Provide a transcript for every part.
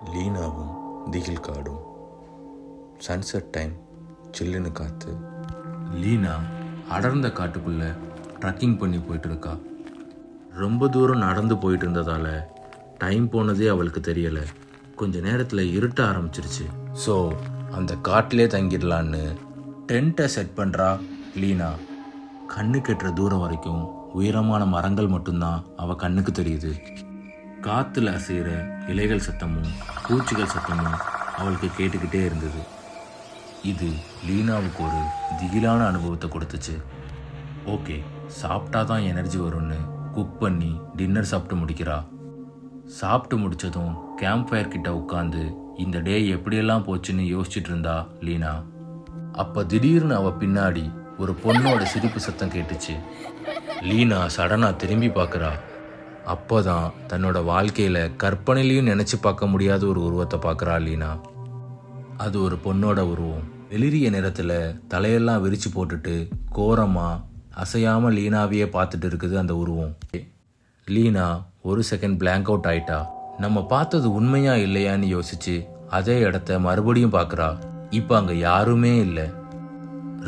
லீனாவும் திகில் காடும். Sunset time, சில்லுன்னு காற்று. லீனா அடர்ந்த காட்டுக்குள்ளே ட்ரக்கிங் பண்ணி போயிட்டு இருக்கா. ரொம்ப தூரம் நடந்து போயிட்டு இருந்ததால் டைம் போனதே அவளுக்கு தெரியலை. கொஞ்ச நேரத்தில் இருட்ட ஆரம்பிச்சிருச்சு. ஸோ அந்த காட்டிலே தங்கிடலான்னு டென்ட்டை செட் பண்ணுறா லீனா. கண்ணு கெட்டுற தூரம் வரைக்கும் உயரமான மரங்கள் மட்டும்தான் அவள் கண்ணுக்கு தெரியுது. காற்றுல அசைகிற இலைகள் சத்தமும் பூச்சிகள் சத்தமும் அவளுக்கு கேட்டுக்கிட்டே இருந்தது. இது லீனாவுக்கு ஒரு திகிலான அனுபவத்தை கொடுத்துச்சு. ஓகே, சாப்பிட்டா தான் எனர்ஜி வரும்னு குக் பண்ணி டின்னர் சாப்பிட்டு முடிக்கிறா. சாப்பிட்டு முடித்ததும் கேம்ப் ஃபயர் கிட்ட உட்காந்து இந்த டே எப்படியெல்லாம் போச்சுன்னு யோசிச்சுட்டு இருந்தா லீனா. அப்போ திடீர்னு அவள் பின்னாடி ஒரு பொண்ணோட சிரிப்பு சத்தம் கேட்டுச்சு. லீனா சடனாக திரும்பி பார்க்குறா. அப்போ தான் தன்னோட வாழ்க்கையில் கற்பனையிலையும் நினச்சி பார்க்க முடியாத ஒரு உருவத்தை பார்க்குறா லீனா. அது ஒரு பொண்ணோட உருவம். வெளிரிய நிறத்தில் தலையெல்லாம் விரித்து போட்டுட்டு கோரமாக அசையாமல் லீனாவையே பார்த்துட்டு இருக்குது அந்த உருவம். லீனா ஒரு செகண்ட் பிளாங்க் அவுட் ஆயிட்டா. நம்ம பார்த்தது உண்மையா இல்லையான்னு யோசிச்சு அதே இடத்த மறுபடியும் பார்க்குறா. இப்போ அங்கே யாருமே இல்லை.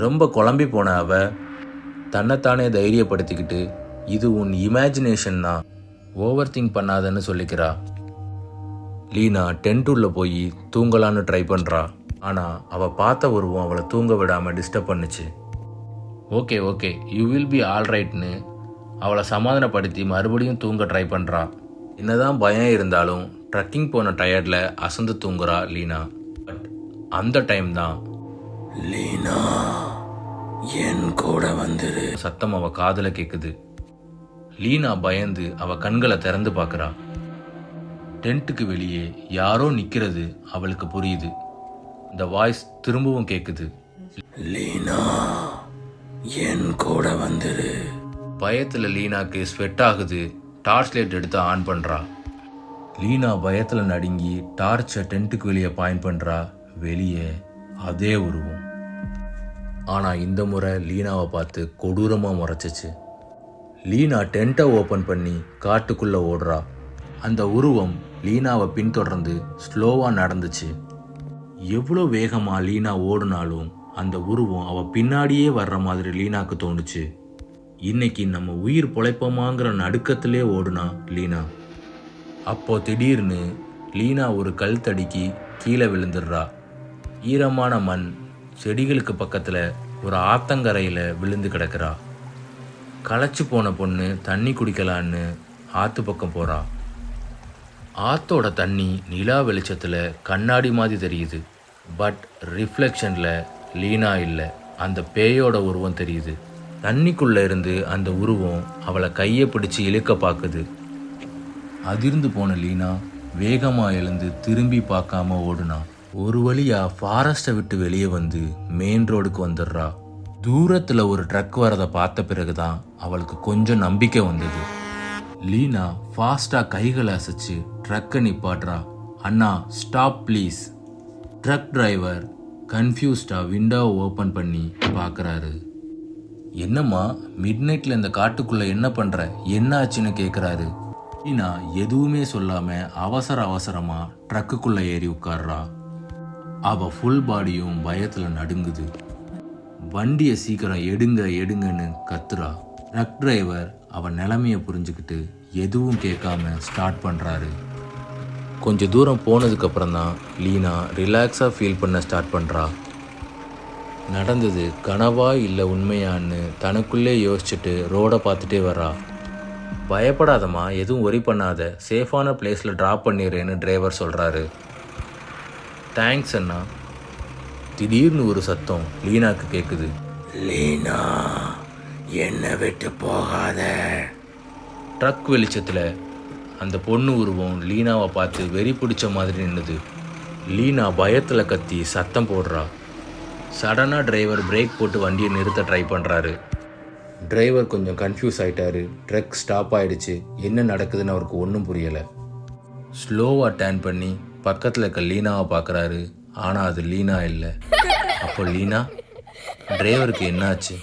ரொம்ப குழம்பி போன அவ தன்னைத்தானே தைரியப்படுத்திக்கிட்டு இது உன் இமேஜினேஷன் தான், ஓவர் திங்க் பண்ணாதன்னு சொல்லிக்கிறா. லீனா டென்ட் உள்ள போய் தூங்கலான்னு ட்ரை பண்ணுறா. ஆனால் அவள் பார்த்த உருவம் அவளை தூங்க விடாமல் டிஸ்டர்ப் பண்ணுச்சு. Okay okay you will be all ரைட்னு அவளை சமாதானப்படுத்தி மறுபடியும் தூங்க ட்ரை பண்ணுறா. என்னதான் பயம் இருந்தாலும் ட்ரக்கிங் போன டயர்டில் அசந்து தூங்குறா லீனா. பட் அந்த டைம் தான் லீனா என் கூட வந்துரு சத்தம் அவள் காதில் கேட்குது. லீனா பயந்து அவள் கண்களை திறந்து பார்க்குறா. டென்ட்டுக்கு வெளியே யாரோ நிற்கிறது அவளுக்கு புரியுது. இந்த வாய்ஸ் திரும்பவும் கேட்குது. லீனா என் கூட வந்துரு. பயத்தில் லீனாக்கு ஸ்வெட் ஆகுது. டார்ச் லைட் எடுத்து ஆன் பண்ணுறா. லீனா பயத்தில் நடுங்கி டார்ச்சை டென்ட்டுக்கு வெளியே பாயிண்ட் பண்ணுறா. வெளியே அதே உருவம். ஆனால் இந்த முறை லீனாவை பார்த்து கொடூரமாக முறைச்சிச்சு. லீனா டென்ட்டை ஓப்பன் பண்ணி காட்டுக்குள்ளே ஓடுறா. அந்த உருவம் லீனாவை பின்தொடர்ந்து ஸ்லோவாக நடந்துச்சு. எவ்வளோ வேகமாக லீனா ஓடுனாலும் அந்த உருவம் அவள் பின்னாடியே வர்ற மாதிரி லீனாக்கு தோணுச்சு. இன்னைக்கு நம்ம உயிர் பொழைப்போமாங்கிற நடுக்கத்திலே ஓடுனா லீனா. அப்போ திடீர்னு லீனா ஒரு கல் தடிக்கி கீழே விழுந்துடுறா. ஈரமான மண் செடிகளுக்கு பக்கத்தில் ஒரு ஆத்தங்கரையில் விழுந்து கிடக்கிறா. களைச்சு போன பொண்ணு தண்ணி குடிக்கலான்னு ஆற்று பக்கம் போகிறா. ஆத்தோட தண்ணி நிலா வெளிச்சத்தில் கண்ணாடி மாதிரி தெரியுது. பட் ரிஃப்ளெக்ஷனில் லீனா இல்லை, அந்த பேயோட உருவம் தெரியுது. தண்ணிக்குள்ளே இருந்து அந்த உருவம் அவளை கையை பிடிச்சி இழுக்க பார்க்குது. அதிர்ந்து போன லீனா வேகமாக எழுந்து திரும்பி பார்க்காம ஓடுனா. ஒரு வழியாக ஃபாரஸ்ட்டை விட்டு வெளியே வந்து மெயின் ரோடுக்கு வந்துடுறா. தூரத்தில் ஒரு ட்ரக் வரதை பார்த்த பிறகு தான் அவளுக்கு கொஞ்சம் நம்பிக்கை வந்தது. லீனா ஃபாஸ்ட்டாக கைகளை அசைச்சு ட்ரக்கை நிப்பாட்டுறா. அண்ணா ஸ்டாப் ப்ளீஸ். ட்ரக் டிரைவர் கன்ஃபியூஸ்டாக விண்டோவை ஓப்பன் பண்ணி பார்க்குறாரு. என்னம்மா மிட் நைட்டில் இந்த காட்டுக்குள்ளே என்ன பண்ணுற, என்ன ஆச்சுன்னு கேட்குறாரு. லீனா எதுவுமே சொல்லாமல் அவசரமாக ட்ரக்குக்குள்ளே ஏறி உட்கார்றா. அவள் ஃபுல் பாடியும் பயத்தில் நடுங்குது. வண்டியை சீக்கிரம் எடுங்கன்னு கத்துறா. ட்ரக் டிரைவர் அவன் நிலைமையை புரிஞ்சுக்கிட்டு எதுவும் கேட்காம ஸ்டார்ட் பண்ணுறாரு. கொஞ்சம் தூரம் போனதுக்கப்புறம் தான் லீனா ரிலாக்ஸாக ஃபீல் பண்ண ஸ்டார்ட் பண்ணுறா. நடந்தது கனவா இல்லை உண்மையான்னு தனக்குள்ளே யோசிச்சுட்டு ரோடை பார்த்துட்டே வரா. பயப்படாதம்மா, எதுவும் ஒரி பண்ணாத, சேஃபான பிளேஸில் ட்ராப் பண்ணிடுறேன்னு டிரைவர் சொல்கிறாரு. தேங்க்ஸ் அண்ணா. திடீர்னு ஒரு சத்தம் லீனாக்கு கேட்குது. லீனா என்னை விட்டு போகாத. ட்ரக் வெளிச்சத்தில் அந்த பொண்ணு உருவம் லீனாவை பார்த்து வெறி பிடிச்ச மாதிரி நின்றுது. லீனா பயத்தில் கத்தி சத்தம் போடுறா. சடனாக டிரைவர் பிரேக் போட்டு வண்டியை நிறுத்த ட்ரை பண்ணுறாரு. டிரைவர் கொஞ்சம் கன்ஃபியூஸ் ஆகிட்டாரு. ட்ரக் ஸ்டாப் ஆகிடுச்சு. என்ன நடக்குதுன்னு அவருக்கு ஒன்றும் புரியலை. ஸ்லோவாக டர்ன் பண்ணி பக்கத்தில் இருக்க லீனாவை பார்க்குறாரு. ஆனால் அது லீனா இல்லை. அப்போ லீனா டிரைவருக்கு என்னாச்சு?